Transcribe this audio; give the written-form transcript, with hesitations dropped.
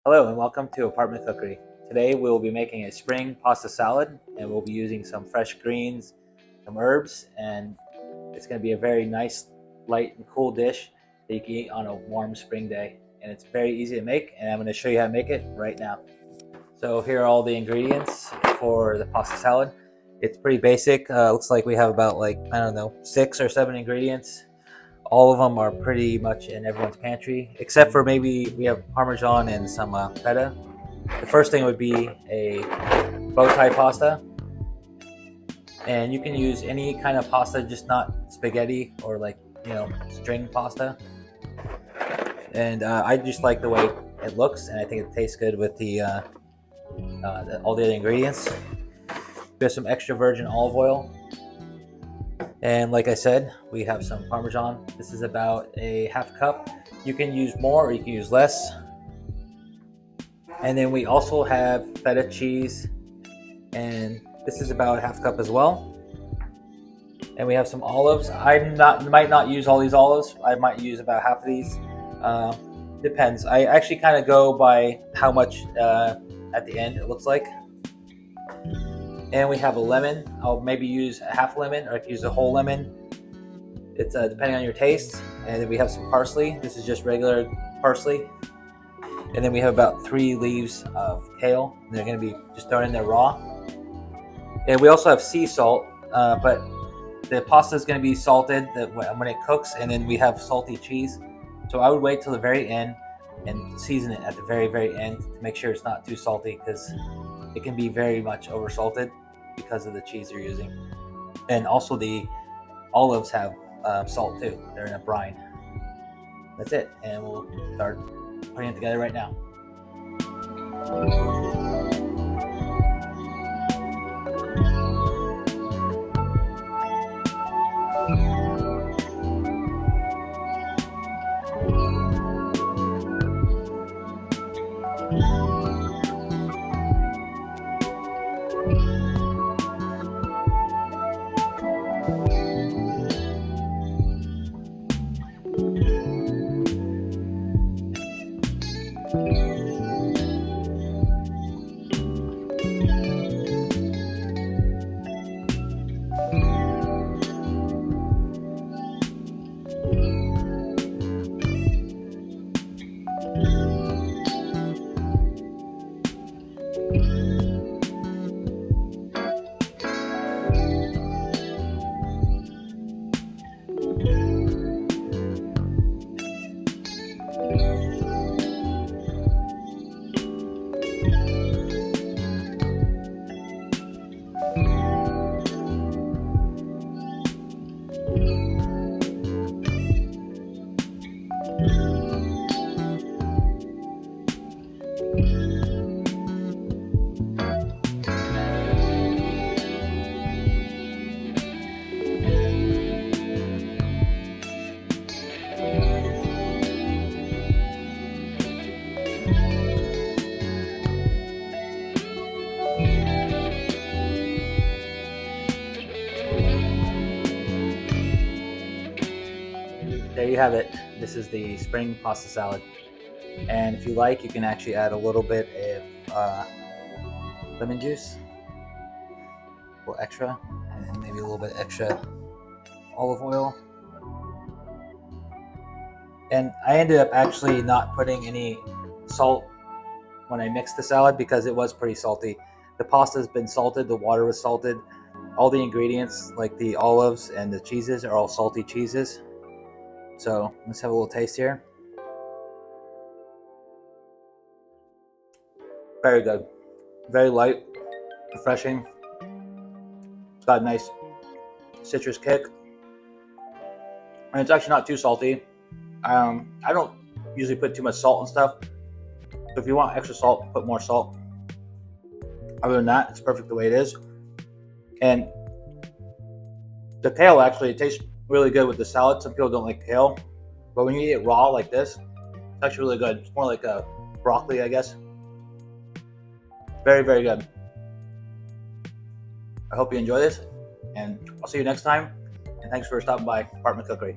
Hello and welcome to Apartment Cookery. Today we will be making a spring pasta salad and we'll be using some fresh greens, some herbs, and it's going to be a very nice, light and cool dish that you can eat on a warm spring day. And it's very easy to make, and I'm going to show you how to make it right now. So here are all the ingredients for the pasta salad. It's pretty basic. Looks like we have about I don't know, 6 or 7 ingredients. All of them are pretty much in everyone's pantry, except for maybe we have Parmesan and some feta. The first thing would be a bow tie pasta, and you can use any kind of pasta, just not spaghetti or string pasta. And I just like the way it looks, and I think it tastes good with all the other ingredients. We have some extra virgin olive oil. And like I said, we have some Parmesan. This is about a half cup. You can use more or you can use less. And then we also have feta cheese, and this is about a half cup as well. And we have some olives. Might not use all these olives. I might use about half of these. Depends. I actually kind of go by how much at the end it looks like. And we have a lemon. I'll maybe use a half lemon, or I can use a whole lemon. It's depending on your taste. And then we have some parsley. This is just regular parsley. And then we have about 3 leaves of kale. And they're going to be just thrown in there raw. And we also have sea salt, but the pasta is going to be salted when it cooks. And then we have salty cheese. So I would wait till the very end and season it at the very, very end to make sure it's not too salty, because it can be very much over salted because of the cheese you're using. And also the olives have salt too. They're in a brine. That's it, and we'll start putting it together right now. There you have it. This is the spring pasta salad. And if you like, you can actually add a little bit of lemon juice, a little extra, and maybe a little bit extra olive oil. And I ended up actually not putting any salt when I mixed the salad because it was pretty salty. The pasta has been salted, the water was salted. All the ingredients, like the olives and the cheeses, are all salty cheeses. So let's have a little taste here. Very good. Very light, refreshing. It's got a nice citrus kick. And it's actually not too salty. I don't usually put too much salt and stuff. So if you want extra salt, put more salt. Other than that, it's perfect the way it is. And the kale actually tastes really good with the salad. Some people don't like kale, but when you eat it raw like this, it's actually really good. It's more like a broccoli, I guess. Very, very good. I hope you enjoy this, and I'll see you next time. And thanks for stopping by Apartment Cookery.